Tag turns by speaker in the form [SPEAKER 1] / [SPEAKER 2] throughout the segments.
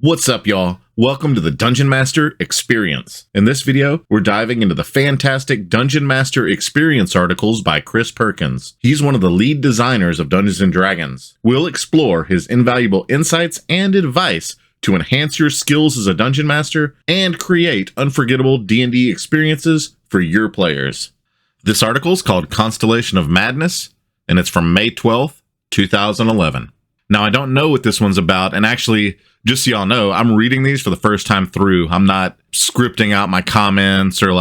[SPEAKER 1] What's up, y'all? Welcome to the Dungeon Master Experience. In this video, we're diving into the fantastic Dungeon Master Experience articles by Chris Perkins. He's one of the lead designers of Dungeons & Dragons. We'll explore his invaluable insights and advice to enhance your skills as a Dungeon Master and create unforgettable D&D experiences for your players. This article is called Constellation of Madness, and it's from May 12th, 2011. Now, I don't know what this one's about, and actually, just so y'all know, I'm reading these for the first time through. I'm not scripting out my comments or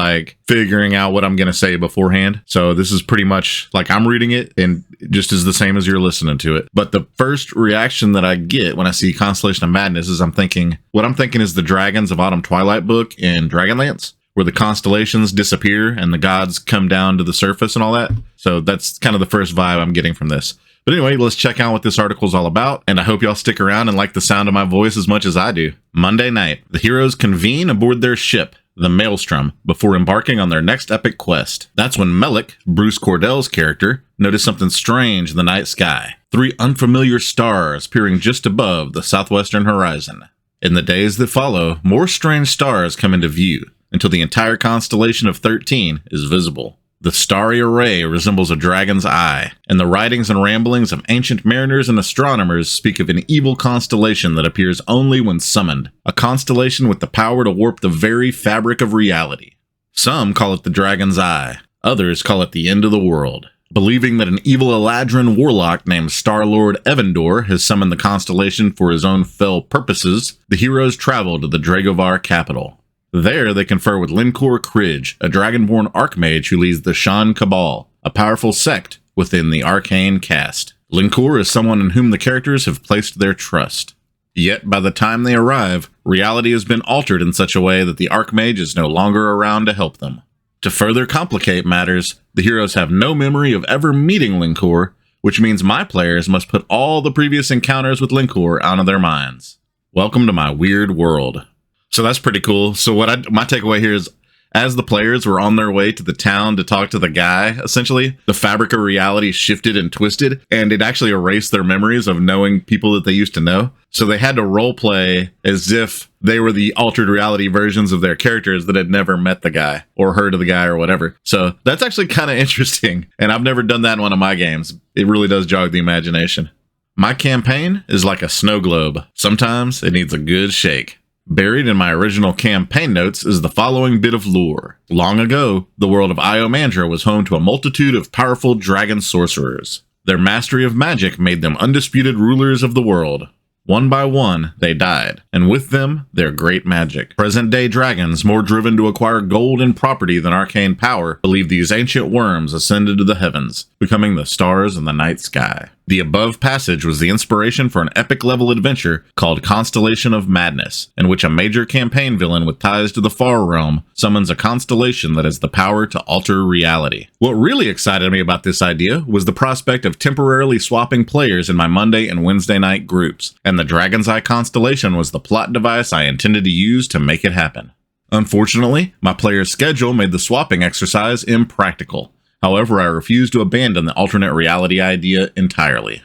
[SPEAKER 1] figuring out what I'm going to say beforehand. So this is pretty much I'm reading it and just is the same as you're listening to it. But the first reaction that I get when I see Constellation of Madness is I'm thinking is the Dragons of Autumn Twilight book in Dragonlance, where the constellations disappear and the gods come down to the surface and all that. So that's kind of the first vibe I'm getting from this. But anyway, let's check out what this article is all about, and I hope y'all stick around and like the sound of my voice as much as I do. Monday night, the heroes convene aboard their ship, the Maelstrom, before embarking on their next epic quest. That's when Melek, Bruce Cordell's character, noticed something strange in the night sky. 3 unfamiliar stars peering just above the southwestern horizon. In the days that follow, more strange stars come into view, until the entire constellation of 13 is visible. The starry array resembles a dragon's eye, and the writings and ramblings of ancient mariners and astronomers speak of an evil constellation that appears only when summoned, a constellation with the power to warp the very fabric of reality. Some call it the dragon's eye, others call it the end of the world. Believing that an evil Eladrin warlock named Star-Lord Evandor has summoned the constellation for his own fell purposes, the heroes travel to the Dragovar capital. There, they confer with Lincor Kridge, a dragonborn archmage who leads the Shan Cabal, a powerful sect within the arcane caste. Lincor is someone in whom the characters have placed their trust. Yet, by the time they arrive, reality has been altered in such a way that the archmage is no longer around to help them. To further complicate matters, the heroes have no memory of ever meeting Lincor, which means my players must put all the previous encounters with Lincor out of their minds. Welcome to my weird world. So that's pretty cool. So my takeaway here is, as the players were on their way to the town to talk to the guy, essentially, the fabric of reality shifted and twisted, and it actually erased their memories of knowing people that they used to know. So they had to role play as if they were the altered reality versions of their characters that had never met the guy or heard of the guy or whatever. So that's actually kind of interesting, and I've never done that in one of my games. It really does jog the imagination. My campaign is like a snow globe. Sometimes it needs a good shake. Buried in my original campaign notes is the following bit of lore. Long ago, the world of Iomandra was home to a multitude of powerful dragon sorcerers. Their mastery of magic made them undisputed rulers of the world. One by one, they died, and with them, their great magic. Present-day dragons, more driven to acquire gold and property than arcane power, believe these ancient worms ascended to the heavens, becoming the stars in the night sky. The above passage was the inspiration for an epic-level adventure called Constellation of Madness, in which a major campaign villain with ties to the Far Realm summons a constellation that has the power to alter reality. What really excited me about this idea was the prospect of temporarily swapping players in my Monday and Wednesday night groups, and the Dragon's Eye constellation was the plot device I intended to use to make it happen. Unfortunately, my player's schedule made the swapping exercise impractical. However, I refused to abandon the alternate reality idea entirely.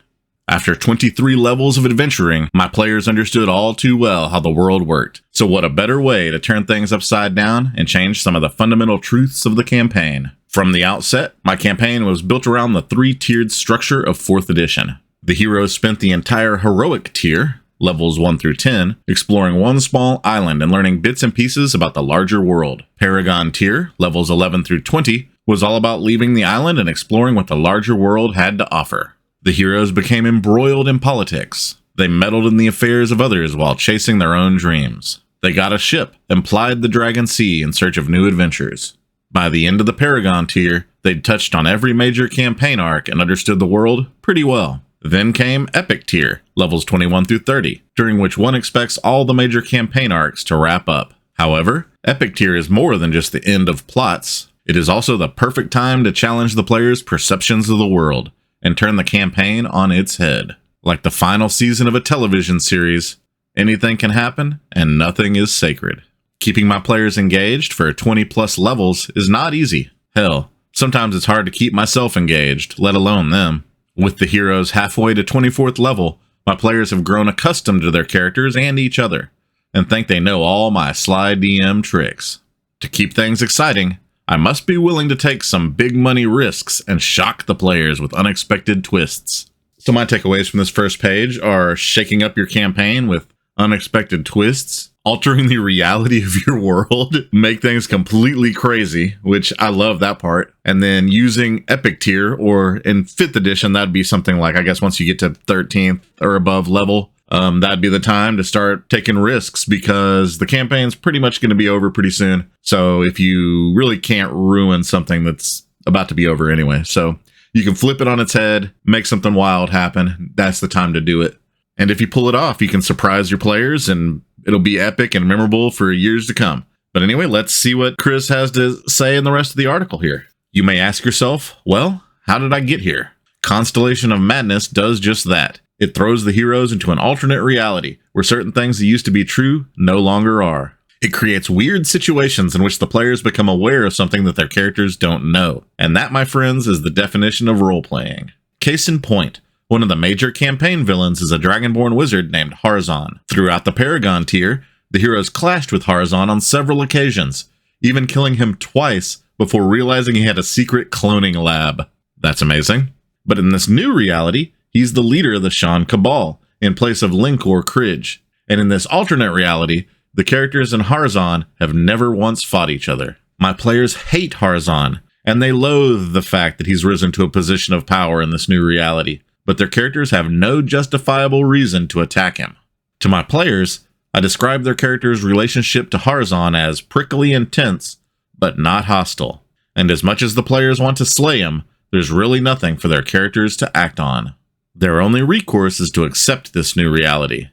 [SPEAKER 1] After 23 levels of adventuring, my players understood all too well how the world worked. So what a better way to turn things upside down and change some of the fundamental truths of the campaign. From the outset, my campaign was built around the 3-tiered structure of 4th edition. The heroes spent the entire heroic tier, levels 1 through 10, exploring one small island and learning bits and pieces about the larger world. Paragon tier, levels 11 through 20, was all about leaving the island and exploring what the larger world had to offer. The heroes became embroiled in politics. They meddled in the affairs of others while chasing their own dreams. They got a ship and plied the Dragon Sea in search of new adventures. By the end of the Paragon tier, they'd touched on every major campaign arc and understood the world pretty well. Then came Epic tier, levels 21 through 30, during which one expects all the major campaign arcs to wrap up. However, Epic tier is more than just the end of plots. It is also the perfect time to challenge the player's perceptions of the world and turn the campaign on its head. Like the final season of a television series, anything can happen and nothing is sacred. Keeping my players engaged for 20+ levels is not easy. Hell, sometimes it's hard to keep myself engaged, let alone them. With the heroes halfway to 24th level, my players have grown accustomed to their characters and each other. and think they know all my sly DM tricks. To keep things exciting, I must be willing to take some big money risks and shock the players with unexpected twists. So my takeaways from this first page are shaking up your campaign with unexpected twists, altering the reality of your world, make things completely crazy, which I love that part, and then using epic tier, or in 5th edition, that'd be something like, I guess once you get to 13th or above level, that'd be the time to start taking risks because the campaign's pretty much going to be over pretty soon. So if you really can't ruin something that's about to be over anyway, so you can flip it on its head, make something wild happen. That's the time to do it. And if you pull it off, you can surprise your players and it'll be epic and memorable for years to come. But anyway, let's see what Chris has to say in the rest of the article here. You may ask yourself, well, how did I get here? Constellation of Madness does just that. It throws the heroes into an alternate reality where certain things that used to be true no longer are. It creates weird situations in which the players become aware of something that their characters don't know. And that, my friends, is the definition of role-playing. Case in point, one of the major campaign villains is a dragonborn wizard named Harzan. Throughout the Paragon tier, the heroes clashed with Harzan on several occasions, even killing him twice before realizing he had a secret cloning lab. That's amazing. But in this new reality, he's the leader of the Shan Cabal, in place of Linkor Kridge. And in this alternate reality, the characters in Harzan have never once fought each other. My players hate Harzan, and they loathe the fact that he's risen to a position of power in this new reality, but their characters have no justifiable reason to attack him. To my players, I describe their characters' relationship to Harzan as prickly intense, but not hostile. And as much as the players want to slay him, there's really nothing for their characters to act on. Their only recourse is to accept this new reality,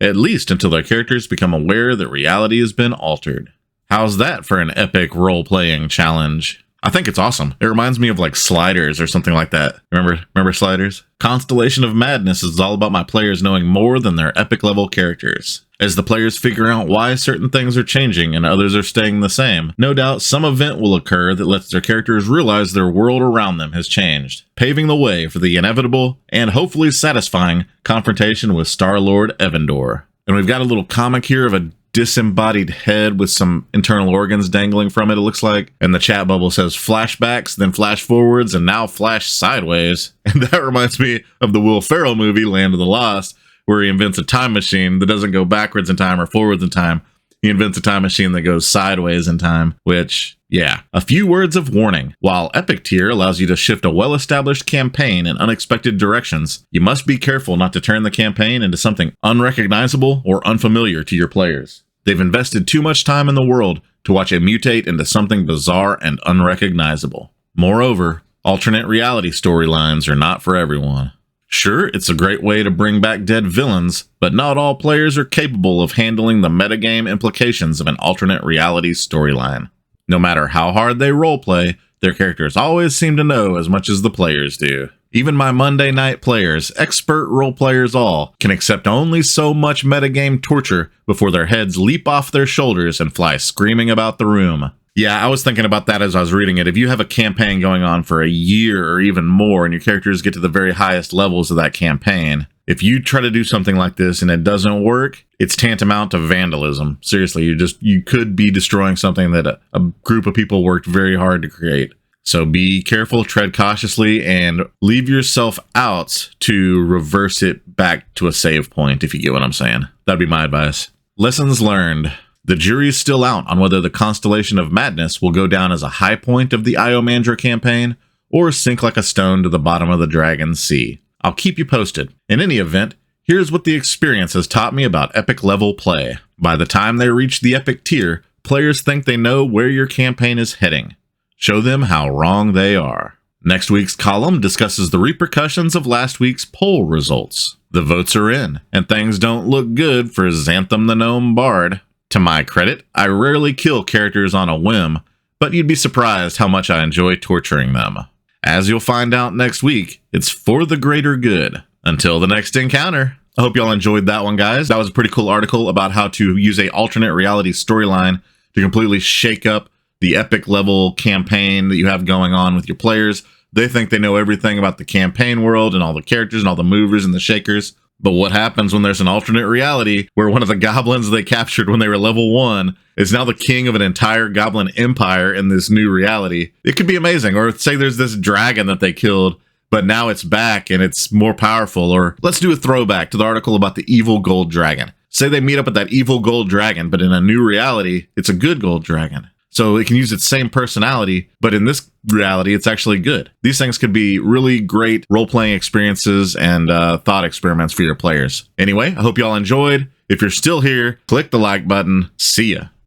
[SPEAKER 1] at least until their characters become aware that reality has been altered. How's that for an epic role-playing challenge? I think it's awesome. It reminds me of like Sliders or something like that. Remember Sliders? Constellation of Madness is all about my players knowing more than their epic level characters. As the players figure out why certain things are changing and others are staying the same, no doubt some event will occur that lets their characters realize their world around them has changed, paving the way for the inevitable and hopefully satisfying confrontation with Star-Lord Evandor. And we've got a little comic here of a disembodied head with some internal organs dangling from it, it looks like. And the chat bubble says flashbacks, then flash forwards, and now flash sideways. And that reminds me of the Will Ferrell movie, Land of the Lost, where he invents a time machine that doesn't go backwards in time or forwards in time. He invents a time machine that goes sideways in time, which, yeah. A few words of warning. While Epic Tier allows you to shift a well-established campaign in unexpected directions, you must be careful not to turn the campaign into something unrecognizable or unfamiliar to your players. They've invested too much time in the world to watch it mutate into something bizarre and unrecognizable. Moreover, alternate reality storylines are not for everyone. Sure, it's a great way to bring back dead villains, but not all players are capable of handling the metagame implications of an alternate reality storyline. No matter how hard they roleplay, their characters always seem to know as much as the players do. Even my Monday night players, expert roleplayers all, can accept only so much metagame torture before their heads leap off their shoulders and fly screaming about the room. Yeah, I was thinking about that as I was reading it. If you have a campaign going on for a year or even more and your characters get to the very highest levels of that campaign, if you try to do something like this and it doesn't work, it's tantamount to vandalism. Seriously, you could be destroying something that a group of people worked very hard to create. So be careful, tread cautiously, and leave yourself out to reverse it back to a save point, if you get what I'm saying. That'd be my advice. Lessons learned. The jury's still out on whether the Constellation of Madness will go down as a high point of the Iomandra campaign or sink like a stone to the bottom of the Dragon Sea. I'll keep you posted. In any event, here's what the experience has taught me about epic level play. By the time they reach the epic tier, players think they know where your campaign is heading. Show them how wrong they are. Next week's column discusses the repercussions of last week's poll results. The votes are in, and things don't look good for Xantham the Gnome Bard. To my credit, I rarely kill characters on a whim, but you'd be surprised how much I enjoy torturing them. As you'll find out next week, it's for the greater good. Until the next encounter. I hope y'all enjoyed that one, guys. That was a pretty cool article about how to use a alternate reality storyline to completely shake up the epic level campaign that you have going on with your players. They think they know everything about the campaign world and all the characters and all the movers and the shakers, But what happens when there's an alternate reality where one of the goblins they captured when they were level 1 is now the king of an entire goblin empire in this new reality? It could be amazing. Or say there's this dragon that they killed, but now it's back and it's more powerful. Or let's do a throwback to the article about the evil gold dragon. Say they meet up with that evil gold dragon, but in a new reality, it's a good gold dragon. So it can use its same personality, but in this reality, it's actually good. These things could be really great role-playing experiences and thought experiments for your players. Anyway, I hope y'all enjoyed. If you're still here, click the like button. See ya.